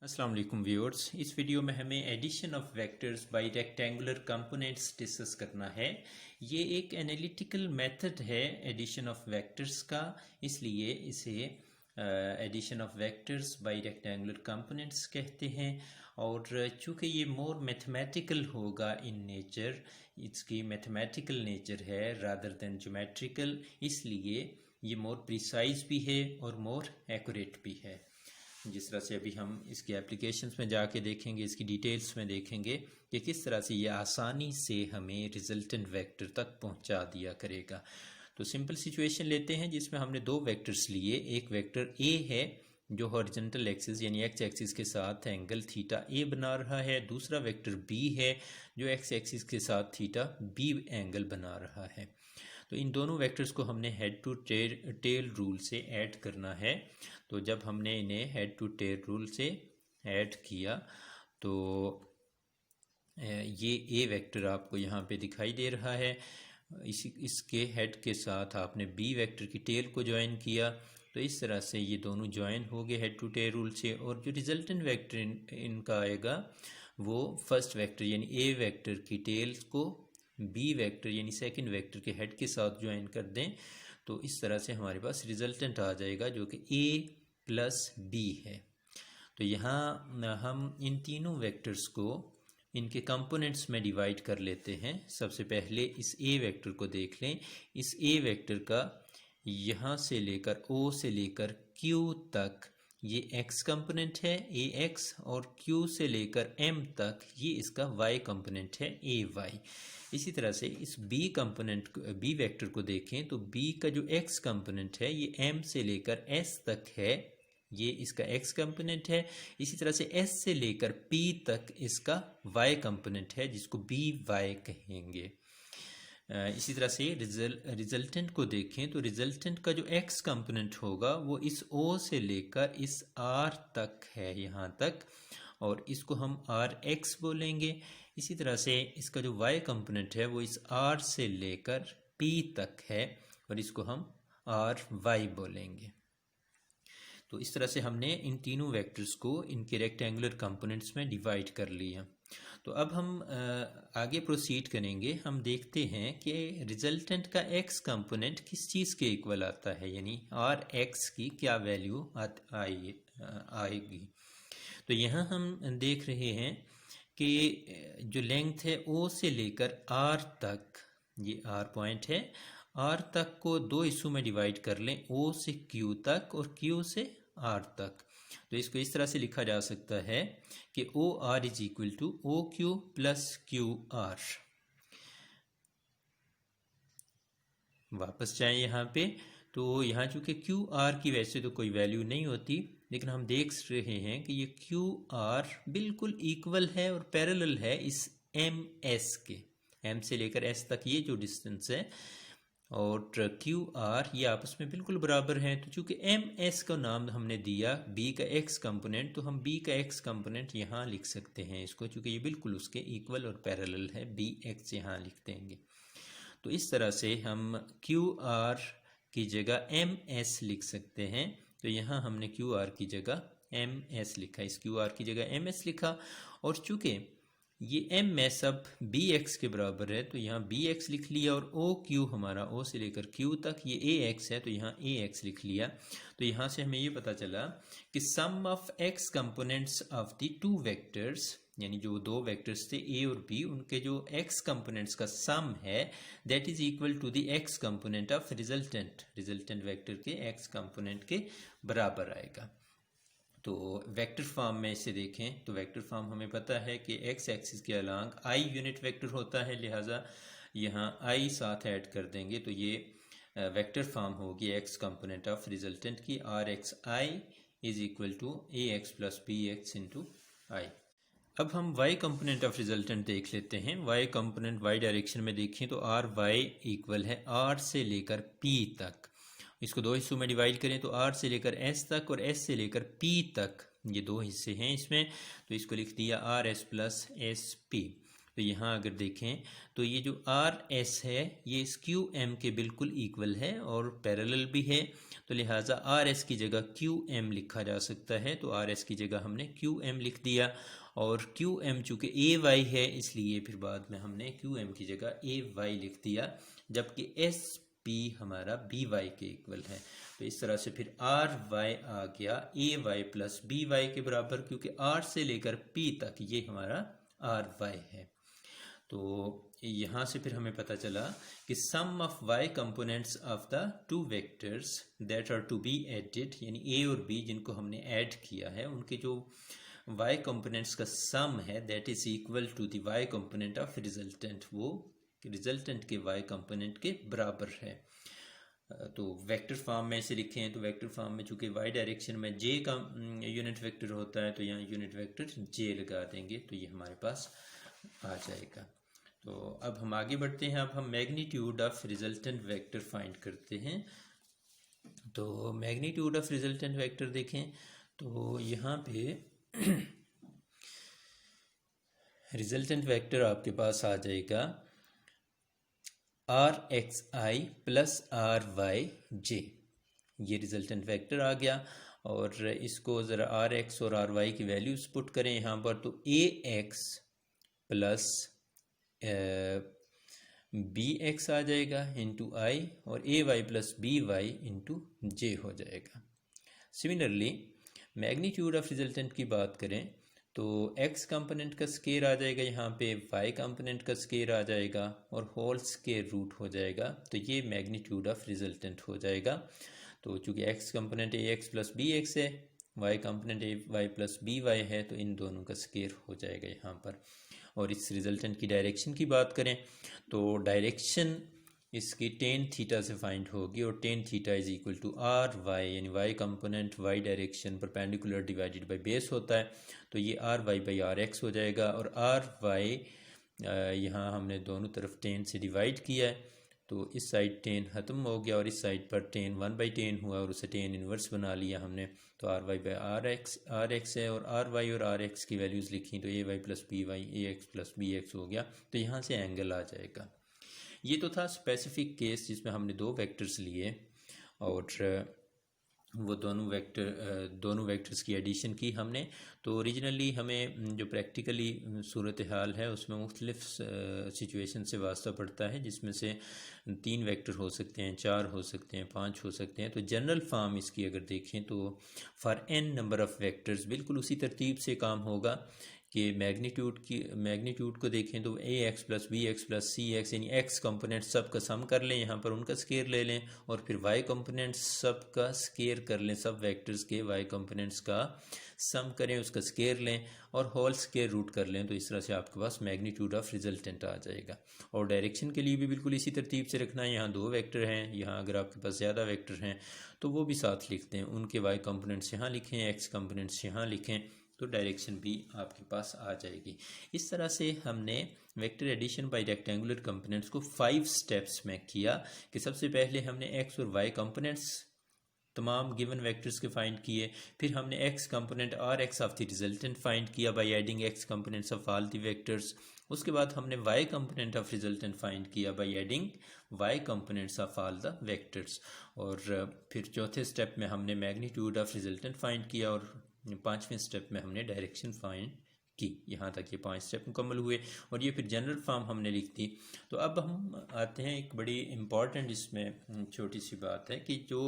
अस्सलाम वालेकुम व्यूअर्स। इस वीडियो में हमें addition of vectors by rectangular components discuss करना है। ये एक एनालिटिकल मेथड है एडिशन ऑफ वेक्टर्स का, इसलिए इसे addition of vectors by rectangular components कहते हैं। और चूँकि ये मोर मैथमेटिकल होगा इन नेचर, इसकी मैथमेटिकल नेचर है रादर देन ज्योमेट्रिकल, इसलिए ये मोर प्रिसाइज भी है और मोर एक्यूरेट भी है। जिस तरह से अभी हम इसके एप्लीकेशंस में जाके देखेंगे, इसकी डिटेल्स में देखेंगे कि किस तरह से ये आसानी से हमें रिजल्टेंट वेक्टर तक पहुंचा दिया करेगा। तो सिंपल सिचुएशन लेते हैं जिसमें हमने दो वेक्टर्स लिए। एक वेक्टर ए है जो हॉरिजॉन्टल एक्सिस यानी एक्स एक्सिस के साथ एंगल थीटा ए बना रहा है। दूसरा वेक्टर बी है जो एक्स एक्सिस के साथ थीटा बी एंगल बना रहा है। तो इन दोनों वेक्टर्स को हमने हेड टू टेल रूल से ऐड करना है। तो जब हमने इन्हें हेड टू टेल रूल से ऐड किया तो ये ए वेक्टर आपको यहाँ पे दिखाई दे रहा है। इसके हेड के साथ आपने बी वेक्टर की टेल को ज्वाइन किया, तो इस तरह से ये दोनों ज्वाइन हो गए हेड टू टेल रूल से। और जो रिजल्टेंट वेक्टर इनका आएगा वो फर्स्ट वेक्टर यानी ए वेक्टर की टेल को बी वेक्टर यानी सेकंड वेक्टर के हेड के साथ ज्वाइन कर दें, तो इस तरह से हमारे पास रिजल्टेंट आ जाएगा जो कि ए प्लस बी है। तो यहाँ हम इन तीनों वेक्टर्स को इनके कंपोनेंट्स में डिवाइड कर लेते हैं। सबसे पहले इस ए वेक्टर को देख लें। इस ए वेक्टर का यहाँ से लेकर ओ से लेकर क्यू तक ये x कंपोनेंट है ए एक्स, और q से लेकर m तक ये इसका y कंपोनेंट है ए वाई। इसी तरह से इस b कंपोनेंट b वेक्टर को देखें तो b का जो x कंपोनेंट है ये m से लेकर s तक है, ये इसका x कंपोनेंट है। इसी तरह से s से लेकर p तक इसका y कंपोनेंट है जिसको by कहेंगे। इसी तरह से रिजल्टेंट को देखें तो रिजल्टेंट का जो x कंपोनेंट होगा वो इस O से लेकर इस R तक है यहाँ तक, और इसको हम RX बोलेंगे। इसी तरह से इसका जो y कंपोनेंट है वो इस R से लेकर P तक है और इसको हम RY बोलेंगे। तो इस तरह से हमने इन तीनों वेक्टर्स को इनके रेक्टेंगुलर कंपोनेंट्स में डिवाइड कर लिया। तो अब हम आगे प्रोसीड करेंगे। हम देखते हैं कि रिजल्टेंट का x कंपोनेंट किस चीज़ के इक्वल आता है, यानी आर एक्स की क्या वैल्यू आएगी। तो यहाँ हम देख रहे हैं कि जो लेंथ है O से लेकर R तक, ये R पॉइंट है, R तक को दो हिस्सों में डिवाइड कर लें, O से Q तक और Q से R तक। तो इसको इस तरह से लिखा जा सकता है कि O R is equal to O Q plus Q R. वापस जाएं यहाँ पे, तो यहाँ चूंकि क्यू आर की वैसे तो कोई वैल्यू नहीं होती, लेकिन हम देख रहे हैं कि ये क्यू आर बिल्कुल इक्वल है और पैरेलल है इस एम एस के, एम से लेकर एस तक ये जो डिस्टेंस है, और क्यू आर ये आपस में बिल्कुल बराबर हैं। तो चूंकि एम एस का नाम हमने दिया बी का एक्स कंपोनेंट, तो हम बी का एक्स कंपोनेंट यहाँ लिख सकते हैं इसको, चूंकि ये बिल्कुल उसके इक्वल और पैरेलल है, बी एक्स यहाँ लिख देंगे। तो इस तरह से हम क्यू आर की जगह एम एस लिख सकते हैं। तो यहाँ हमने क्यू आर की जगह एम एस लिखा, इस क्यू आर की जगह एम एस लिखा। और चूंकि ये एम एस अब बी एक्स के बराबर है तो यहाँ बी एक्स लिख लिया, और ओ क्यू हमारा ओ से लेकर क्यू तक ये ए एक्स है तो यहाँ ए एक्स लिख लिया। तो यहाँ से हमें ये पता चला कि sum of X components of the two vectors, यानी जो दो वेक्टर्स थे ए और बी, उनके जो एक्स कंपोनेंट्स का सम है that is equal to the x component of resultant vector के एक्स कंपोनेंट के बराबर आएगा। तो वेक्टर फॉर्म में इसे देखें तो वेक्टर फॉर्म हमें पता है कि एक्स एक्सिस के अलांग आई यूनिट वेक्टर होता है, लिहाजा यहाँ आई साथ ऐड कर देंगे तो ये वेक्टर फॉर्म होगी एक्स कंपोनेंट ऑफ रिजल्टेंट की, R X I is equal to A x plus B X into I. अब हम y कंपोनेंट ऑफ रिजल्टेंट देख लेते हैं। y कंपोनेंट y डायरेक्शन में देखें तो आर वाई इक्वल है r से लेकर p तक। इसको दो हिस्सों में डिवाइड करें तो R से लेकर S तक और S से लेकर P तक, ये दो हिस्से हैं इसमें, तो इसको लिख दिया RS प्लस SP। तो यहाँ अगर देखें तो ये जो आर एस है ये इस क्यू एम के बिल्कुल इक्वल है और पैरेलल भी है, तो लिहाजा आर एस की जगह क्यू एम लिखा जा सकता है। तो आर एस की जगह हमने क्यू एम लिख दिया और क्यू एम चूँकि ए वाई है इसलिए फिर बाद में हमने क्यू एम की जगह ए वाई लिख दिया, जबकि एस पी हमारा बी वाई के इक्वल है। तो इस तरह से फिर आर वाई आ गया ए वाई प्लस बी वाई के बराबर, क्योंकि आर से लेकर पी तक ये हमारा आर वाई है। तो यहाँ से फिर हमें पता चला कि sum of Y components of the two vectors that are to be added, यानी ए और बी जिनको हमने ऐड किया है उनके जो वाई कंपोनेंट्स का सम है that is equal to the y component of resultant, वो रिजल्टेंट के वाई कंपोनेंट के बराबर है। तो वेक्टर फॉर्म में इसे लिखें तो वेक्टर फॉर्म में चूंकि वाई डायरेक्शन में जे का यूनिट वेक्टर होता है तो यहाँ यूनिट वेक्टर जे लगा देंगे तो ये हमारे पास आ जाएगा। तो अब हम आगे बढ़ते हैं, अब हम magnitude of resultant vector find करते हैं। तो मैग्नीट्यूड ऑफ रिजल्टेंट वेक्टर देखें तो यहाँ पे रिजल्टेंट वेक्टर आपके पास आ जाएगा R X I plus R Y J, ये रिजल्टेंट वेक्टर आ गया। और इसको ज़रा आर एक्स और आर वाई की वैल्यूज़ पुट करें यहाँ पर, तो A x plus B X आ जाएगा इंटू आई और A Y plus B Y into J हो जाएगा। सिमिलरली मैग्नीट्यूड ऑफ रिजल्टेंट की बात करें तो x कंपोनेंट का स्केयर आ जाएगा, यहाँ पे y कंपोनेंट का स्केयर आ जाएगा और होल स्केयर रूट हो जाएगा, तो ये मैग्नीट्यूड ऑफ रिजल्टेंट हो जाएगा। तो चूँकि x component A x plus B x है, y component A Y plus B y है, तो इन दोनों का स्केयर हो जाएगा यहाँ पर। और इस रिजल्टेंट की डायरेक्शन की बात करें तो डायरेक्शन इसकी टेन थीटा से फाइंड होगी और tan theta is equal to R Y, यानी Y component Y direction perpendicular divided by base होता है, तो ये R Y by R X हो जाएगा। और आर वाई यहाँ हमने दोनों तरफ टेन से डिवाइड किया है तो इस साइड टेन ख़त्म हो गया और इस साइड पर टेन 1/10 हुआ और उसे टेन इन्वर्स बना लिया हमने, तो R Y by R x है और आर वाई और आर एक्स की वैल्यूज़ लिखी तो A Y plus B y A x plus B x हो गया, तो यहाँ से एंगल आ जाएगा। ये तो था स्पेसिफिक केस जिसमें हमने दो वेक्टर्स लिए और वो दोनों वेक्टर्स की एडिशन की हमने। तो ओरिजिनली हमें जो प्रैक्टिकली सूरत हाल है उसमें मुख्तलिफ सिचुएशन से वास्ता पड़ता है, जिसमें से 3 वेक्टर हो सकते हैं, 4 हो सकते हैं, 5 हो सकते हैं। तो जनरल फॉर्म इसकी अगर देखें तो for n number of vectors बिल्कुल उसी तरतीब से काम होगा कि मैग्नीट्यूड को देखें तो A x plus B X plus C X, यानी एक्स कंपोनेंट सब का सम कर लें, यहाँ पर उनका स्केयर ले लें और फिर वाई कंपोनेंट सब का स्केयर कर लें, सब वेक्टर्स के वाई कंपोनेंट्स का सम करें, उसका स्केयर लें और होल स्केयर रूट कर लें, तो इस तरह से आपके पास मैग्नीट्यूड ऑफ रिजल्टेंट आ जाएगा। और डायरेक्शन के लिए भी बिल्कुल इसी तरतीब से रखना है, यहाँ 2 वेक्टर हैं, यहाँ अगर आपके पास ज़्यादा वेक्टर हैं तो वो भी साथ लिखते हैं, उनके वाई कंपोनेंट्स यहाँ लिखें, एक्स कंपोनेंट्स यहाँ लिखें, तो डायरेक्शन भी आपके पास आ जाएगी। इस तरह से हमने vector addition by rectangular components को 5 स्टेप्स में किया कि सबसे पहले हमने एक्स और वाई कंपोनेंट्स तमाम गिवन वेक्टर्स के फाइंड किए, फिर हमने X component R X of the resultant find किया by adding X components of all the vectors, उसके बाद हमने Y component of resultant find किया by adding Y components of all the vectors, और फिर चौथे स्टेप में हमने मैग्नीट्यूड ऑफ रिजल्टेंट फाइंड किया और 5वें स्टेप में हमने डायरेक्शन फाइंड की। यहाँ तक ये 5 स्टेप मुकम्मल हुए और ये फिर जनरल फॉर्म हमने लिख दी। तो अब हम आते हैं एक बड़ी इम्पॉर्टेंट इसमें छोटी सी बात है कि जो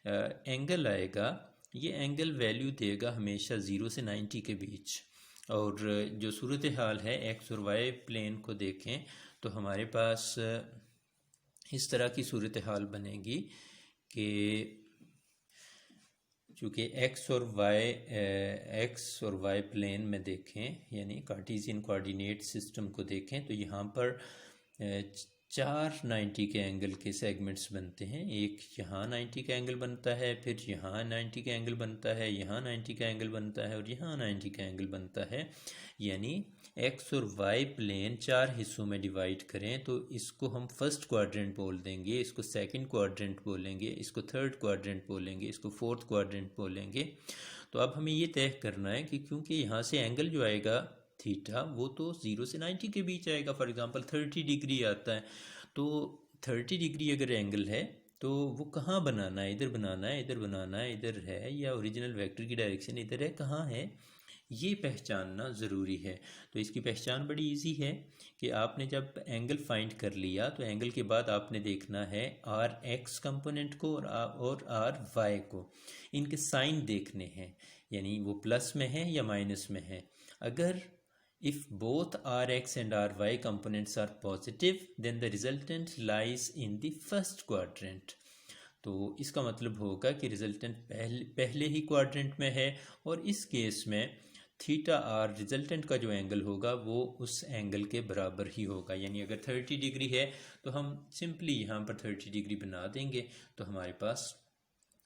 एंगल आएगा ये एंगल वैल्यू देगा हमेशा 0 से 90 के बीच, और जो सूरत हाल है एक्स और वाई प्लेन को देखें तो हमारे पास इस तरह की सूरत हाल बनेगी कि चूँकि एक्स और वाई प्लेन में देखें यानी कार्टेशियन कोऑर्डिनेट सिस्टम को देखें तो यहाँ पर 4 90 के एंगल के सेगमेंट्स बनते हैं, एक यहाँ 90 का एंगल बनता है, फिर यहाँ 90 का एंगल बनता है, यहाँ 90 का एंगल बनता है और यहाँ 90 का एंगल बनता है। यानी एक्स और वाई प्लेन 4 हिस्सों में डिवाइड करें तो इसको हम फर्स्ट क्वाड्रेंट बोल देंगे, इसको सेकंड क्वाड्रेंट बोलेंगे, इसको थर्ड क्वाड्रेंट बोलेंगे, इसको फोर्थ क्वाड्रेंट बोलेंगे। तो अब हमें ये तय करना है कि क्योंकि यहाँ से एंगल जो आएगा थीटा वो तो 0 से 90 के बीच आएगा। फॉर एग्जांपल 30 डिग्री आता है, तो 30 डिग्री अगर एंगल है तो वो कहाँ बनाना है, इधर बनाना है, इधर बनाना है, इधर है, या ओरिजिनल वेक्टर की डायरेक्शन इधर है, कहाँ है, ये पहचानना ज़रूरी है। तो इसकी पहचान बड़ी इजी है कि आपने जब एंगल फाइंड कर लिया तो एंगल के बाद आपने देखना है आर एक्स कंपोनेंट को और आर वाई को, इनके साइन देखने हैं, यानी वो प्लस में है या माइनस में है। अगर if both rx and ry components are positive then the resultant lies in the first quadrant। तो इसका मतलब होगा कि रिजल्टेंट पहले ही क्वाड्रेंट में है, और इस केस में थीटा आर रिजल्टेंट का जो एंगल होगा वो उस एंगल के बराबर ही होगा। यानी अगर 30 डिग्री है तो हम सिंपली यहाँ पर 30 डिग्री बना देंगे तो हमारे पास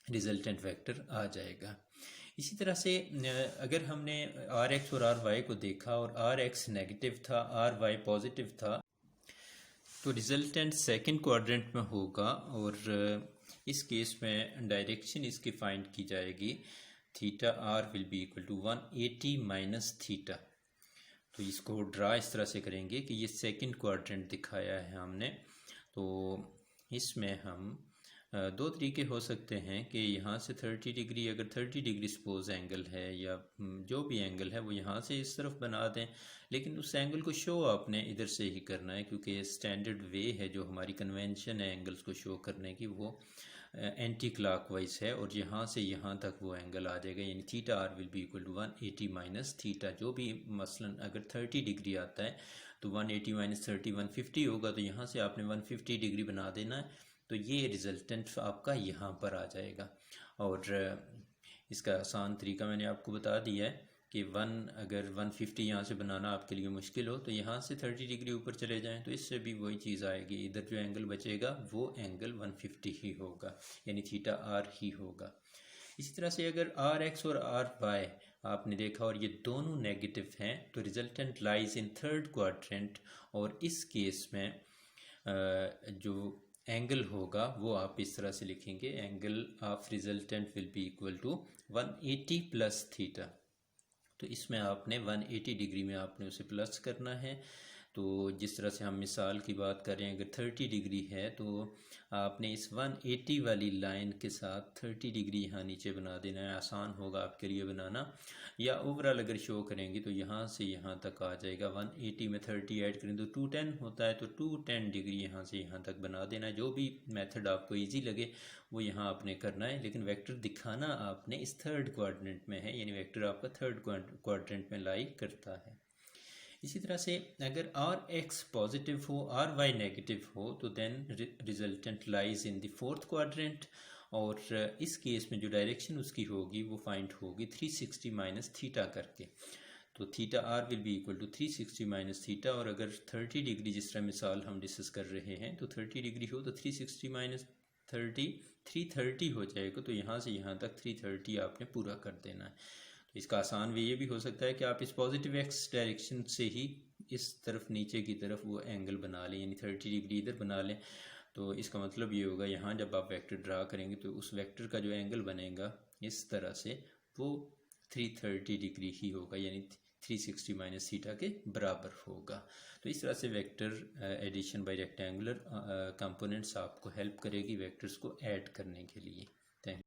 रिजल्टेंट वेक्टर आ जाएगा। इसी तरह से अगर हमने आर एक्स और आर वाई को देखा और आर एक्स नेगेटिव था, आर वाई पॉजिटिव था, तो रिजल्टेंट सेकंड क्वाड्रेंट में होगा, और इस केस में डायरेक्शन इसकी फाइंड की जाएगी theta R will be equal to 180 minus theta. तो इसको ड्रा इस तरह से करेंगे कि ये सेकंड क्वाड्रेंट दिखाया है हमने, तो इसमें हम दो तरीके हो सकते हैं कि यहाँ से 30 डिग्री, अगर 30 डिग्री सपोज एंगल है या जो भी एंगल है वो यहाँ से इस तरफ बना दें, लेकिन उस एंगल को शो आपने इधर से ही करना है, क्योंकि ये स्टैंडर्ड वे है, जो हमारी कन्वेंशन है एंगल्स को शो करने की, वो एंटी क्लॉकवाइज है, और यहाँ से यहाँ तक वो एंगल आ जाएगा। यानी theta R will be equal to 180 minus theta. जो भी मसलन अगर 30 डिग्री आता है तो 180 माइनस 30 150 होगा, तो यहाँ से आपने 150 डिग्री बना देना है, तो ये रिजल्टेंट आपका यहाँ पर आ जाएगा। और इसका आसान तरीका मैंने आपको बता दिया है कि अगर 150 यहाँ से बनाना आपके लिए मुश्किल हो तो यहाँ से 30 डिग्री ऊपर चले जाएं, तो इससे भी वही चीज़ आएगी। इधर जो एंगल बचेगा वो एंगल 150 ही होगा, यानी थीटा आर ही होगा। इसी तरह से अगर आर एक्स और आर वाई आपने देखा और ये दोनों नेगेटिव हैं, तो resultant lies in third quadrant, और इस केस में जो एंगल होगा वो आप इस तरह से लिखेंगे, angle of resultant will be equal to 180 plus theta. तो इसमें आपने 180 डिग्री में आपने उसे प्लस करना है। तो जिस तरह से हम मिसाल की बात कर रहे हैं, अगर 30 डिग्री है तो आपने इस 180 वाली लाइन के साथ 30 डिग्री यहाँ नीचे बना देना है, आसान होगा आपके लिए बनाना। या ओवरऑल अगर शो करेंगे तो यहाँ से यहाँ तक आ जाएगा, 180 में 30 ऐड करें तो 210 होता है, तो 210 डिग्री यहाँ से यहाँ तक बना देना है। जो भी मेथड आपको ईजी लगे वो यहाँ आपने करना है, लेकिन वेक्टर दिखाना आपने इस थर्ड क्वाड्रेंट में है, यानी वेक्टर आपका थर्ड क्वाड्रेंट में लाई करता है। इसी तरह से अगर आर एक्स पॉजिटिव हो, आर वाई नेगेटिव हो, तो then resultant lies in the fourth quadrant, और इस केस में जो डायरेक्शन उसकी होगी वो फाइंड होगी 360 माइनस थीटा करके। तो theta R will be equal to 360 minus theta, और अगर 30 डिग्री जिस तरह मिसाल हम डिस्कस कर रहे हैं तो 30 डिग्री हो तो 360 माइनस 30 330 हो जाएगा, तो यहाँ से यहाँ तक 330 आपने पूरा कर देना है। तो इसका आसान वे ये भी हो सकता है कि आप इस पॉजिटिव एक्स डायरेक्शन से ही इस तरफ नीचे की तरफ वो एंगल बना लें, यानी 30 डिग्री इधर बना लें। तो इसका मतलब ये होगा यहाँ जब आप वेक्टर ड्रा करेंगे तो उस वेक्टर का जो एंगल बनेगा इस तरह से वो 330 डिग्री ही होगा, यानी 360 माइनस थीटा के बराबर होगा। तो इस तरह से vector addition by rectangular components आपको हेल्प करेगी वेक्टर्स को ऐड करने के लिए।